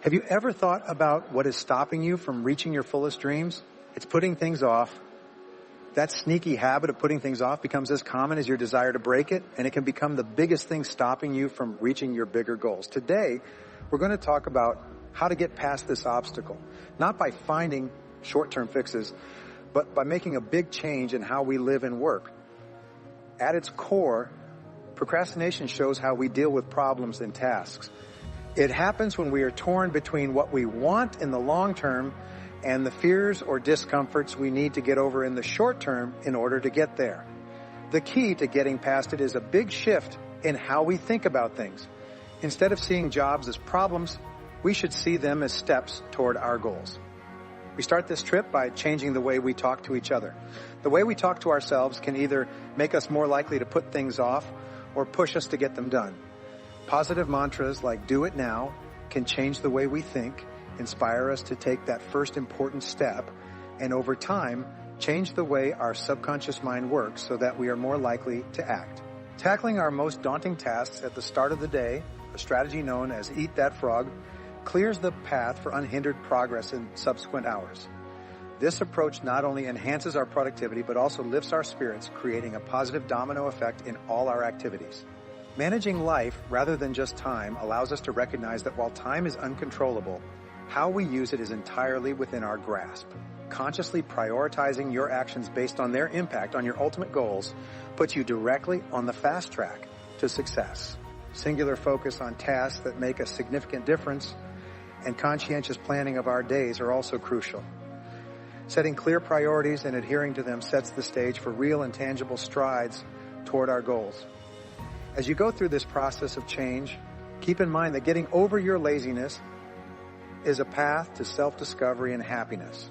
Have you ever thought about what is stopping you from reaching your fullest dreams? It's putting things off. That sneaky habit of putting things off becomes as common as your desire to break it, and it can become the biggest thing stopping you from reaching your bigger goals. Today, we're going to talk about how to get past this obstacle, not by finding short-term fixes, but by making a big change in how we live and work. At its core, procrastination shows how we deal with problems and tasks. It happens when we are torn between what we want in the long term and the fears or discomforts we need to get over in the short term in order to get there. The key to getting past it is a big shift in how we think about things. Instead of seeing jobs as problems, we should see them as steps toward our goals. We start this trip by changing the way we talk to each other. The way we talk to ourselves can either make us more likely to put things off or push us to get them done. Positive mantras like "do it now" can change the way we think, inspire us to take that first important step, and over time, change the way our subconscious mind works so that we are more likely to act. Tackling our most daunting tasks at the start of the day, a strategy known as "eat that frog," clears the path for unhindered progress in subsequent hours. This approach not only enhances our productivity, but also lifts our spirits, creating a positive domino effect in all our activities. Managing life rather than just time allows us to recognize that while time is uncontrollable, how we use it is entirely within our grasp. Consciously prioritizing your actions based on their impact on your ultimate goals puts you directly on the fast track to success. Singular focus on tasks that make a significant difference and conscientious planning of our days are also crucial. Setting clear priorities and adhering to them sets the stage for real and tangible strides toward our goals. As you go through this process of change, keep in mind that getting over your laziness is a path to self-discovery and happiness.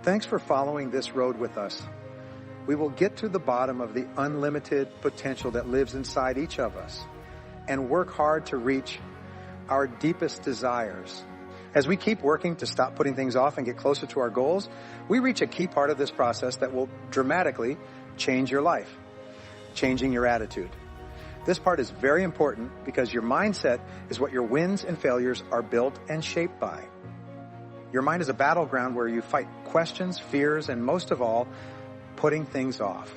Thanks for following this road with us. We will get to the bottom of the unlimited potential that lives inside each of us and work hard to reach our deepest desires. As we keep working to stop putting things off and get closer to our goals, we reach a key part of this process that will dramatically change your life, changing your attitude. This part is very important because your mindset is what your wins and failures are built and shaped by. Your mind is a battleground where you fight questions, fears, and most of all, putting things off.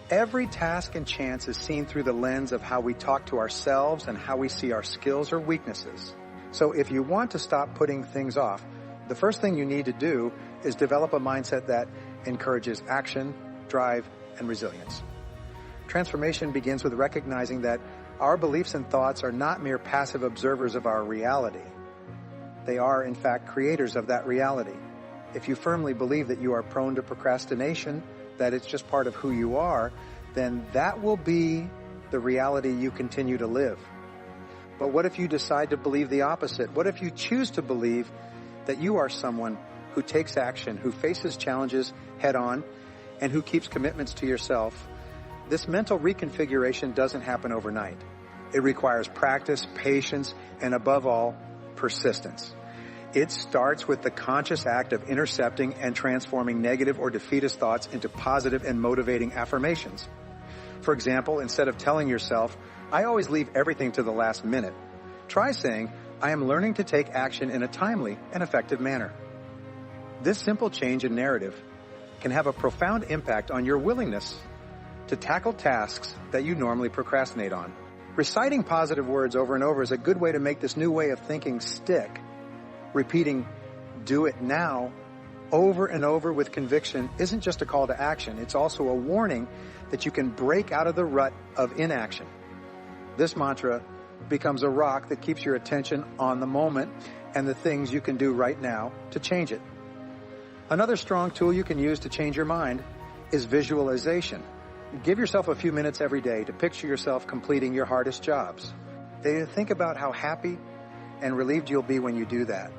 Every task and chance is seen through the lens of how we talk to ourselves and how we see our skills or weaknesses. So if you want to stop putting things off, the first thing you need to do is develop a mindset that encourages action, drive, and resilience. Transformation begins with recognizing that our beliefs and thoughts are not mere passive observers of our reality. They are, in fact, creators of that reality. If you firmly believe that you are prone to procrastination, that it's just part of who you are, then that will be the reality you continue to live. But what if you decide to believe the opposite? What if you choose to believe that you are someone who takes action, who faces challenges head on, and who keeps commitments to yourself? This mental reconfiguration doesn't happen overnight. It requires practice, patience, and above all, persistence. It starts with the conscious act of intercepting and transforming negative or defeatist thoughts into positive and motivating affirmations. For example, instead of telling yourself, "I always leave everything to the last minute," try saying, "I am learning to take action in a timely and effective manner." This simple change in narrative can have a profound impact on your willingness to tackle tasks that you normally procrastinate on. Reciting positive words over and over is a good way to make this new way of thinking stick. Repeating "do it now" over and over with conviction isn't just a call to action, it's also a warning that you can break out of the rut of inaction. This mantra becomes a rock that keeps your attention on the moment and the things you can do right now to change it. Another strong tool you can use to change your mind is visualization. Give yourself a few minutes every day to picture yourself completing your hardest jobs. Think about how happy and relieved you'll be when you do that.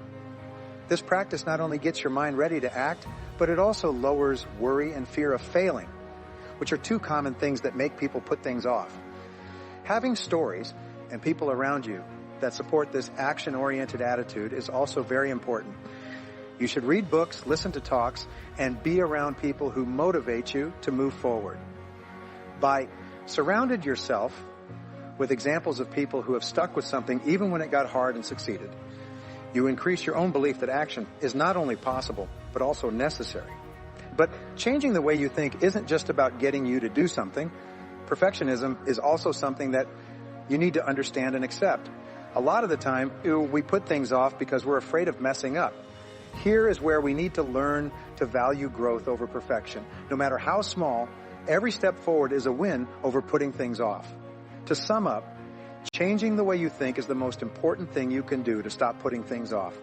This practice not only gets your mind ready to act, but it also lowers worry and fear of failing, which are two common things that make people put things off. Having stories and people around you that support this action-oriented attitude is also very important. You should read books, listen to talks, and be around people who motivate you to move forward. By surrounding yourself with examples of people who have stuck with something even when it got hard and succeeded, You increase your own belief that action is not only possible, but also necessary. But changing the way you think isn't just about getting you to do something. Perfectionism is also something that you need to understand and accept. A lot of the time, we put things off because we're afraid of messing up. Here is where we need to learn to value growth over perfection. No matter how small, every step forward is a win over putting things off. To sum up, changing the way you think is the most important thing you can do to stop putting things off.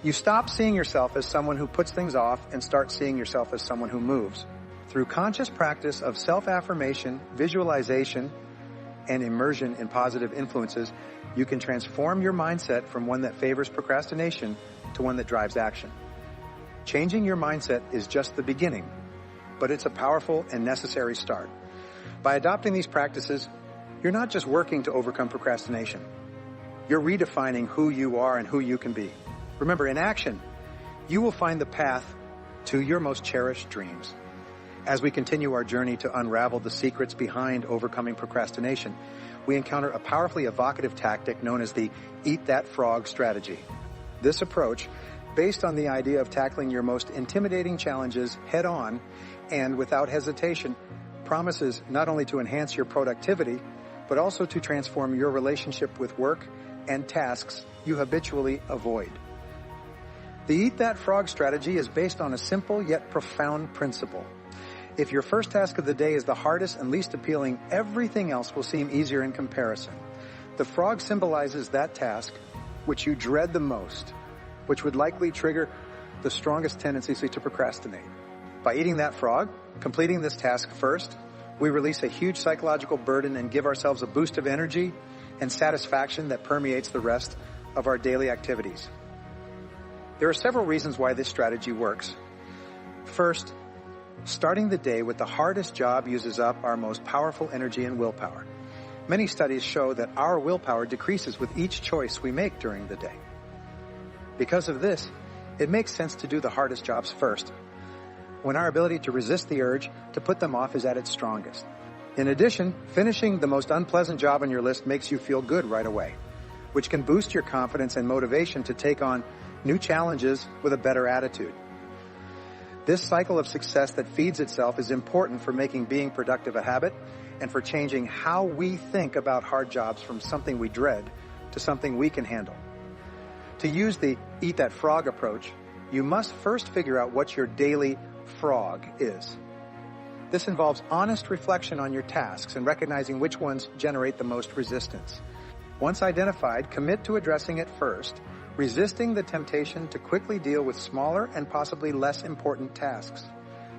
You stop seeing yourself as someone who puts things off and start seeing yourself as someone who moves. Through conscious practice of self-affirmation, visualization, and immersion in positive influences, you can transform your mindset from one that favors procrastination to one that drives action. Changing your mindset is just the beginning, but it's a powerful and necessary start. By adopting these practices, you're not just working to overcome procrastination. You're redefining who you are and who you can be. Remember, in action, you will find the path to your most cherished dreams. As we continue our journey to unravel the secrets behind overcoming procrastination, we encounter a powerfully evocative tactic known as the Eat That Frog strategy. This approach, based on the idea of tackling your most intimidating challenges head-on and without hesitation, promises not only to enhance your productivity, but also to transform your relationship with work and tasks you habitually avoid. The Eat That Frog strategy is based on a simple yet profound principle. If your first task of the day is the hardest and least appealing, everything else will seem easier in comparison. The frog symbolizes that task which you dread the most, which would likely trigger the strongest tendency to procrastinate. By eating that frog, completing this task first, we release a huge psychological burden and give ourselves a boost of energy and satisfaction that permeates the rest of our daily activities. There are several reasons why this strategy works. First, starting the day with the hardest job uses up our most powerful energy and willpower. Many studies show that our willpower decreases with each choice we make during the day. Because of this, it makes sense to do the hardest jobs first, when our ability to resist the urge to put them off is at its strongest. In addition, finishing the most unpleasant job on your list makes you feel good right away, which can boost your confidence and motivation to take on new challenges with a better attitude. This cycle of success that feeds itself is important for making being productive a habit and for changing how we think about hard jobs from something we dread to something we can handle. To use the Eat That Frog approach, you must first figure out what your daily frog is. This involves honest reflection on your tasks and recognizing which ones generate the most resistance. Once identified, commit to addressing it first, resisting the temptation to quickly deal with smaller and possibly less important tasks.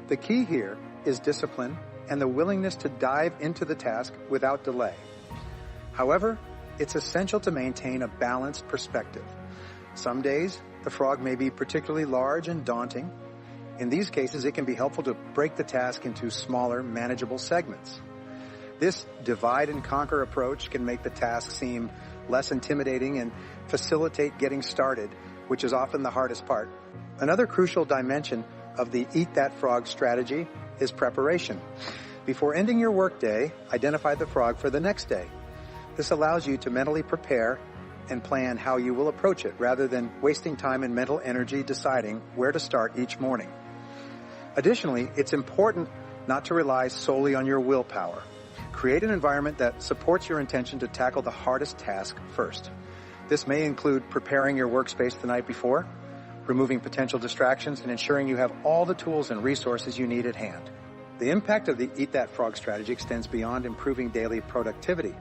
The key here is discipline and the willingness to dive into the task without delay. However, it's essential to maintain a balanced perspective. Some days, the frog may be particularly large and daunting. In these cases, it can be helpful to break the task into smaller, manageable segments. This divide and conquer approach can make the task seem less intimidating and facilitate getting started, which is often the hardest part. Another crucial dimension of the Eat That Frog strategy is preparation. Before ending your workday, identify the frog for the next day. This allows you to mentally prepare and plan how you will approach it, rather than wasting time and mental energy deciding where to start each morning. Additionally, it's important not to rely solely on your willpower. Create an environment that supports your intention to tackle the hardest task first. This may include preparing your workspace the night before, removing potential distractions, and ensuring you have all the tools and resources you need at hand. The impact of the Eat That Frog strategy extends beyond improving daily productivity.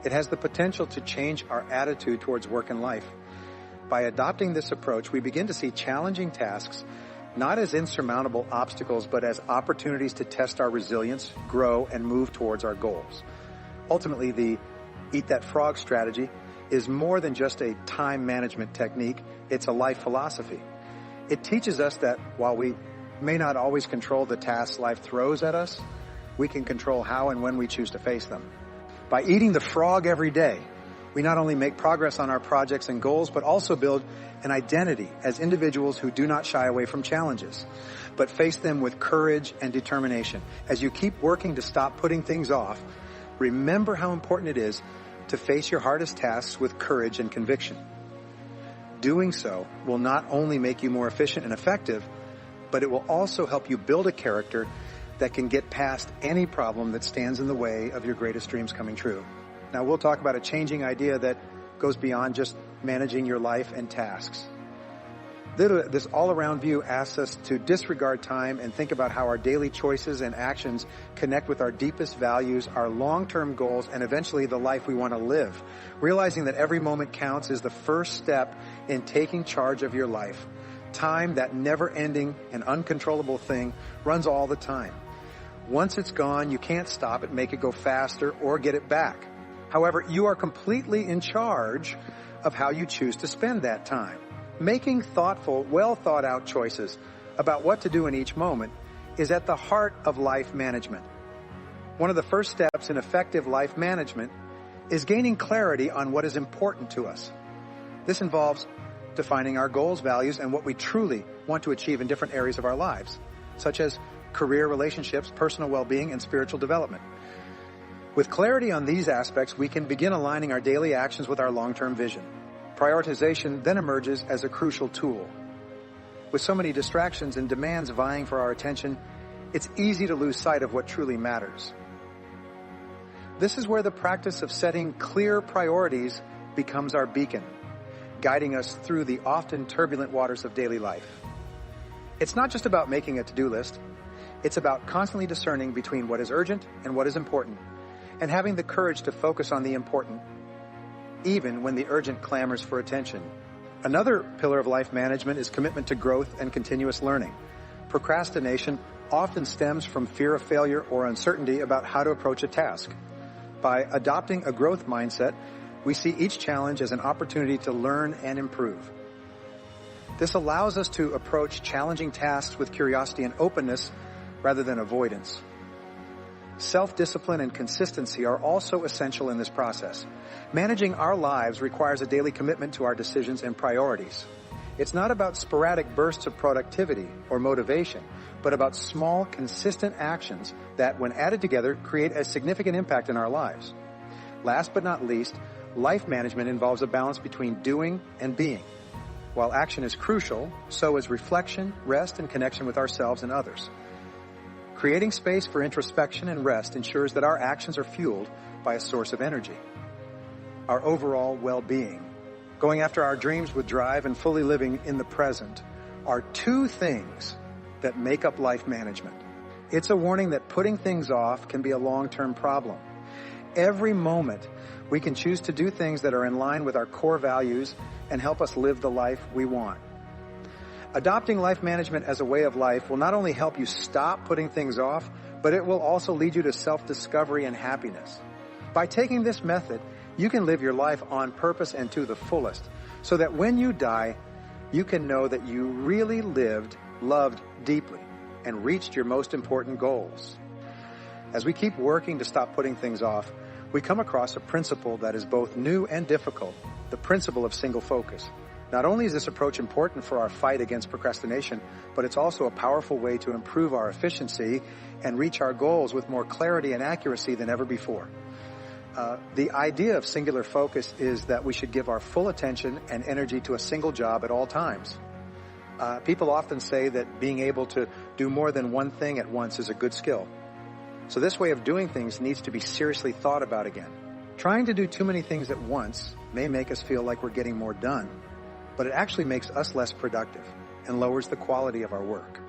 It has the potential to change our attitude towards work and life. By adopting this approach, we begin to see challenging tasks not as insurmountable obstacles, but as opportunities to test our resilience, grow, and move towards our goals. Ultimately, the Eat That Frog strategy is more than just a time management technique. It's a life philosophy. It teaches us that while we may not always control the tasks life throws at us, we can control how and when we choose to face them. By eating the frog every day, we not only make progress on our projects and goals, but also build an identity as individuals who do not shy away from challenges, but face them with courage and determination. As you keep working to stop putting things off, remember how important it is to face your hardest tasks with courage and conviction. Doing so will not only make you more efficient and effective, but it will also help you build a character that can get past any problem that stands in the way of your greatest dreams coming true. Now, we'll talk about a changing idea that goes beyond just managing your life and tasks. This all-around view asks us to disregard time and think about how our daily choices and actions connect with our deepest values, our long-term goals, and eventually the life we want to live. Realizing that every moment counts is the first step in taking charge of your life. Time, that never-ending and uncontrollable thing, runs all the time. Once it's gone, you can't stop it, make it go faster, or get it back. However, you are completely in charge of how you choose to spend that time. Making thoughtful, well-thought-out choices about what to do in each moment is at the heart of life management. One of the first steps in effective life management is gaining clarity on what is important to us. This involves defining our goals, values, and what we truly want to achieve in different areas of our lives, such as career, relationships, personal well-being, and spiritual development. With clarity on these aspects, we can begin aligning our daily actions with our long-term vision. Prioritization then emerges as a crucial tool. With so many distractions and demands vying for our attention, it's easy to lose sight of what truly matters. This is where the practice of setting clear priorities becomes our beacon, guiding us through the often turbulent waters of daily life. It's not just about making a to-do list. It's about constantly discerning between what is urgent and what is important, and having the courage to focus on the important, even when the urgent clamors for attention. Another pillar of life management is commitment to growth and continuous learning. Procrastination often stems from fear of failure or uncertainty about how to approach a task. By adopting a growth mindset, we see each challenge as an opportunity to learn and improve. This allows us to approach challenging tasks with curiosity and openness rather than avoidance. Self-discipline and consistency are also essential in this process. Managing our lives requires a daily commitment to our decisions and priorities. It's not about sporadic bursts of productivity or motivation, but about small, consistent actions that, when added together, create a significant impact in our lives. Last but not least, life management involves a balance between doing and being. While action is crucial, so is reflection, rest, and connection with ourselves and others. Creating space for introspection and rest ensures that our actions are fueled by a source of energy. Our overall well-being, going after our dreams with drive, and fully living in the present are two things that make up life management. It's a warning that putting things off can be a long-term problem. Every moment, we can choose to do things that are in line with our core values and help us live the life we want. Adopting life management as a way of life will not only help you stop putting things off, but it will also lead you to self-discovery and happiness. By taking this method, you can live your life on purpose and to the fullest, so that when you die, you can know that you really lived, loved deeply, and reached your most important goals. As we keep working to stop putting things off, we come across a principle that is both new and difficult, the principle of single focus. Not only is this approach important for our fight against procrastination, but it's also a powerful way to improve our efficiency and reach our goals with more clarity and accuracy than ever before. The idea of singular focus is that we should give our full attention and energy to a single job at all times. People often say that being able to do more than one thing at once is a good skill. So this way of doing things needs to be seriously thought about again. Trying to do too many things at once may make us feel like we're getting more done, but it actually makes us less productive and lowers the quality of our work.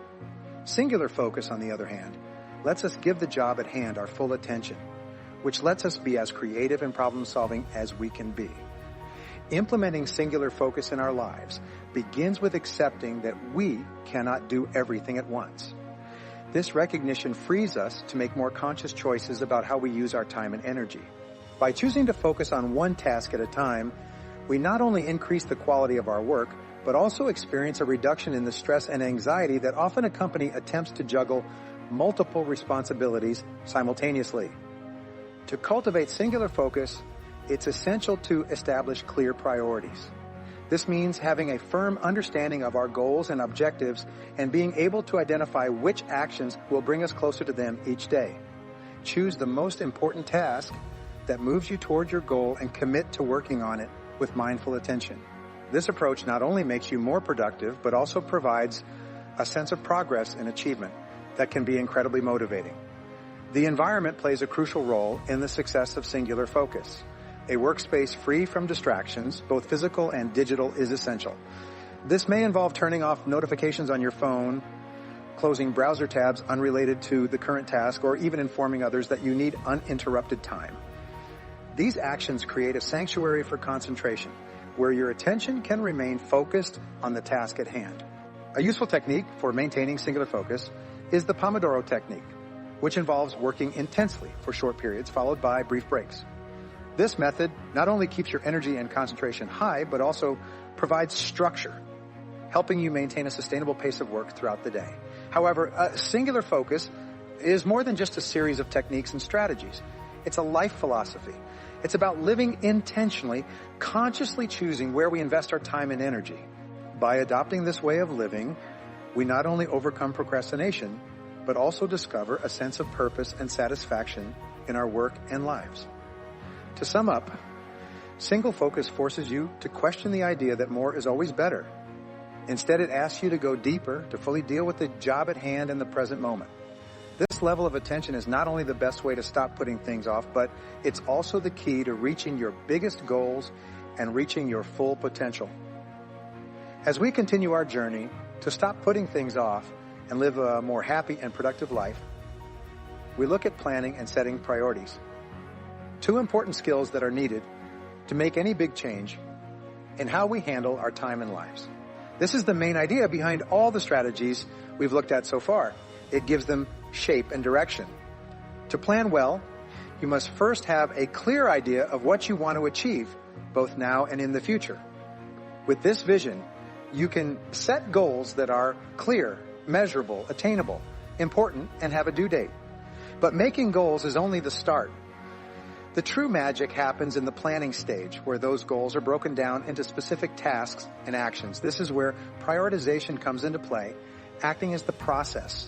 Singular focus, on the other hand, lets us give the job at hand our full attention, which lets us be as creative and problem-solving as we can be. Implementing singular focus in our lives begins with accepting that we cannot do everything at once. This recognition frees us to make more conscious choices about how we use our time and energy. By choosing to focus on one task at a time, we not only increase the quality of our work, but also experience a reduction in the stress and anxiety that often accompany attempts to juggle multiple responsibilities simultaneously. To cultivate singular focus, it's essential to establish clear priorities. This means having a firm understanding of our goals and objectives and being able to identify which actions will bring us closer to them each day. Choose the most important task that moves you toward your goal and commit to working on it with mindful attention. This approach not only makes you more productive, but also provides a sense of progress and achievement that can be incredibly motivating. The environment plays a crucial role in the success of singular focus. A workspace free from distractions, both physical and digital, is essential. This may involve turning off notifications on your phone, closing browser tabs unrelated to the current task, or even informing others that you need uninterrupted time. These actions create a sanctuary for concentration, where your attention can remain focused on the task at hand. A useful technique for maintaining singular focus is the Pomodoro technique, which involves working intensely for short periods followed by brief breaks. This method not only keeps your energy and concentration high, but also provides structure, helping you maintain a sustainable pace of work throughout the day. However, a singular focus is more than just a series of techniques and strategies. It's a life philosophy. It's about living intentionally, consciously choosing where we invest our time and energy. By adopting this way of living, we not only overcome procrastination, but also discover a sense of purpose and satisfaction in our work and lives. To sum up, single focus forces you to question the idea that more is always better. Instead, it asks you to go deeper, to fully deal with the job at hand in the present moment. This level of attention is not only the best way to stop putting things off, but it's also the key to reaching your biggest goals and reaching your full potential. As we continue our journey to stop putting things off and live a more happy and productive life, we look at planning and setting priorities. Two important skills that are needed to make any big change in how we handle our time and lives. This is the main idea behind all the strategies we've looked at so far. It gives them shape and direction. To plan well, you must first have a clear idea of what you want to achieve, both now and in the future. With this vision, you can set goals that are clear, measurable, attainable, important, and have a due date. But making goals is only the start. The true magic happens in the planning stage, where those goals are broken down into specific tasks and actions. This is where prioritization comes into play, acting as the process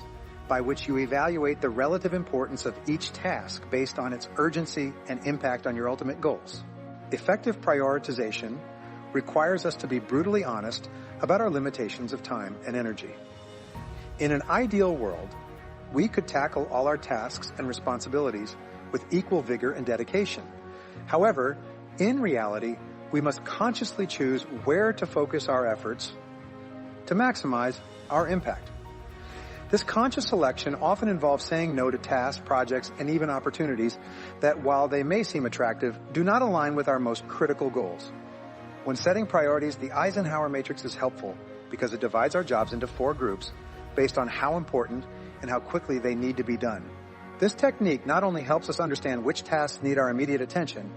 by which you evaluate the relative importance of each task based on its urgency and impact on your ultimate goals. Effective prioritization requires us to be brutally honest about our limitations of time and energy. In an ideal world, we could tackle all our tasks and responsibilities with equal vigor and dedication. However, in reality, we must consciously choose where to focus our efforts to maximize our impact. This conscious selection often involves saying no to tasks, projects, and even opportunities that, while they may seem attractive, do not align with our most critical goals. When setting priorities, the Eisenhower matrix is helpful because it divides our jobs into 4 groups based on how important and how quickly they need to be done. This technique not only helps us understand which tasks need our immediate attention,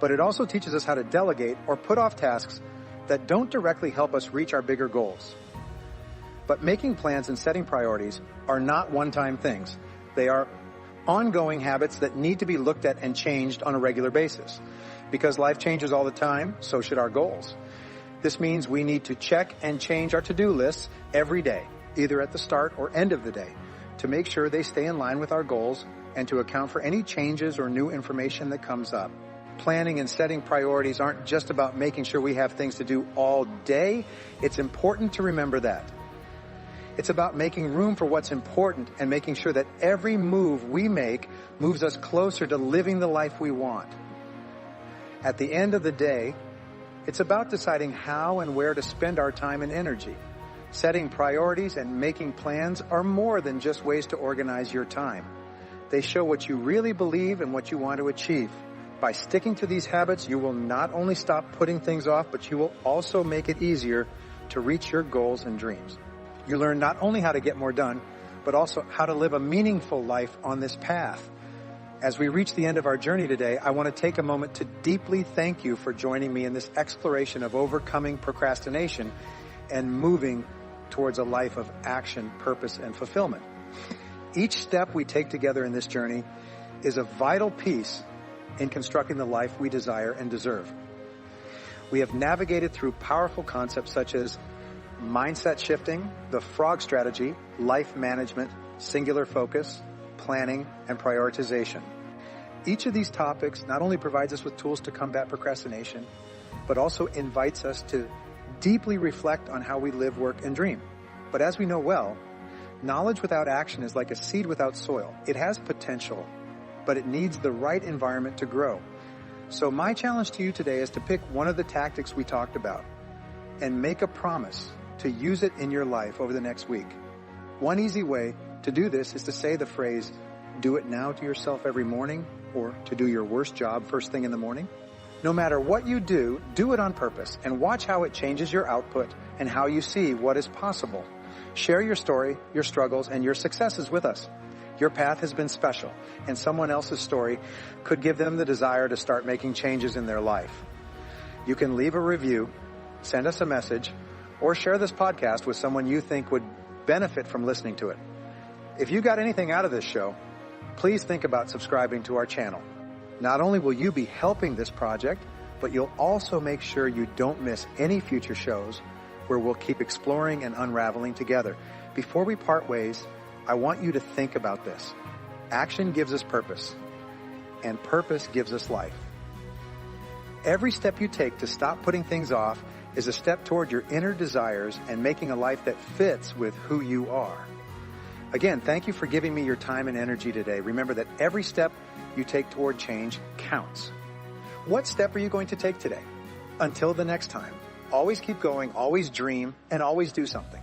but it also teaches us how to delegate or put off tasks that don't directly help us reach our bigger goals. But making plans and setting priorities are not one-time things. They are ongoing habits that need to be looked at and changed on a regular basis. Because life changes all the time, so should our goals. This means we need to check and change our to-do lists every day, either at the start or end of the day, to make sure they stay in line with our goals and to account for any changes or new information that comes up. Planning and setting priorities aren't just about making sure we have things to do all day. It's important to remember that. It's about making room for what's important and making sure that every move we make moves us closer to living the life we want. At the end of the day, it's about deciding how and where to spend our time and energy. Setting priorities and making plans are more than just ways to organize your time. They show what you really believe and what you want to achieve. By sticking to these habits, you will not only stop putting things off, but you will also make it easier to reach your goals and dreams. You learn not only how to get more done, but also how to live a meaningful life on this path. As we reach the end of our journey today, I want to take a moment to deeply thank you for joining me in this exploration of overcoming procrastination and moving towards a life of action, purpose, and fulfillment. Each step we take together in this journey is a vital piece in constructing the life we desire and deserve. We have navigated through powerful concepts such as mindset shifting, the frog strategy, life management, singular focus, planning, and prioritization. Each of these topics not only provides us with tools to combat procrastination, but also invites us to deeply reflect on how we live, work, and dream. But as we know well, knowledge without action is like a seed without soil. It has potential, but it needs the right environment to grow. So my challenge to you today is to pick one of the tactics we talked about and make a promise to use it in your life over the next week. One easy way to do this is to say the phrase, "Do it now," to yourself every morning, or to do your worst job first thing in the morning. No matter what you do it on purpose and watch how it changes your output and how you see what is possible. Share your story, your struggles, and your successes with us. Your path has been special, and someone else's story could give them the desire to start making changes in their life. You can leave a review, send us a message, or share this podcast with someone you think would benefit from listening to it. If you got anything out of this show, please think about subscribing to our channel. Not only will you be helping this project, but you'll also make sure you don't miss any future shows where we'll keep exploring and unraveling together. Before we part ways, I want you to think about this. Action gives us purpose, and purpose gives us life. Every step you take to stop putting things off is a step toward your inner desires and making a life that fits with who you are. Again, thank you for giving me your time and energy today. Remember that every step you take toward change counts. What step are you going to take today? Until the next time, always keep going, always dream, and always do something.